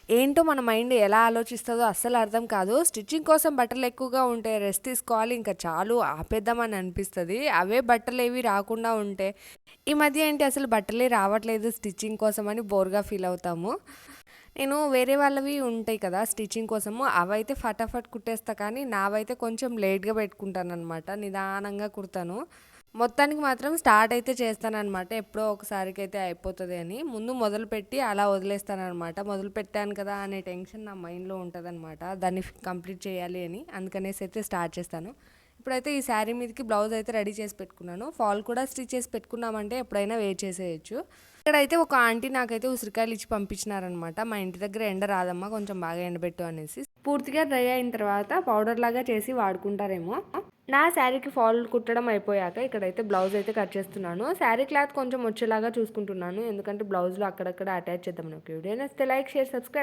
ఏంటో మన మైండ్ ఎలా ఆలోచిస్తదో అస్సలు అర్థం కాదు. స్టిచ్చింగ్ కోసం బట్టలు ఎక్కువగా ఉంటే రెస్ట్ తీసుకోవాలి ఇంకా చాలు ఆపేద్దామని అనిపిస్తది. అవే బట్టలేవి రాకుండా ఉంటే ఈ మధ్య ఏంటి అసలు బట్టలే రావట్లేదు స్టిచ్చింగ్ కోసమని బోర్‌గా ఫీల్ అవుతాము. నేను వేరే వాళ్ళవి ఉంటాయి కదా! స్టిచ్చింగ్ కోసము అవైతే ఫటాఫట్ కుట్టేస్తా కానీ నావైతే కొంచెం లేట్‌గా పెట్టుకుంటాననమాట. నిదానంగా కుడతాను. మొత్తానికి మాత్రం స్టార్ట్ అయితే చేస్తాననమాట. ఎప్పుడో ఒకసారికైతే అయిపోతది అని. ముందు మొదలుపెట్టి అలా వదిలేస్తాననమాట. మొదలుపెట్టాను కదా అనే టెన్షన్ నా మైండ్‌లో ఉంటదనమాట. దాన్ని కంప్లీట్ చేయాలి అని. అందుకనేసి అయితే స్టార్ట్ చేస్తాను. ఇప్పుడైతే ఈ శారీ మీదకి బ్లౌజ్ అయితే రెడీ చేసి పెట్టుకున్నాను. ఫాల్ కూడా స్టిచ్ చేసి పెట్టుకున్నామంటే ఎప్పుడైనా వేర్ చేసేయొచ్చు. ఇక్కడైతే ఒక ఆంటీ నాకైతే ఉసిరికాయలు ఇచ్చి పంపించినారనమాట. మా ఇంటి దగ్గర ఎండ రాదమ్మా కొంచెం బాగా ఎండబెట్టు అనేసి. పూర్తిగా డ్రై అయిన తర్వాత పౌడర్ లాగా చేసి వాడుకుంటారేమో. నా శారీకి ఫాల్ కుట్టడం అయిపోయాక ఇక్కడైతే బ్లౌజ్ అయితే కట్ చేస్తున్నాను. శారీ క్లాత్ కొంచెం వచ్చేలాగా చూసుకుంటున్నాను. ఎందుకంటే బ్లౌజ్‌లో అక్కడక్కడ అటాచ్ చేద్దామని. ఓకే వీడియో నచ్చితే లైక్, షేర్, సబ్స్క్రైబ్.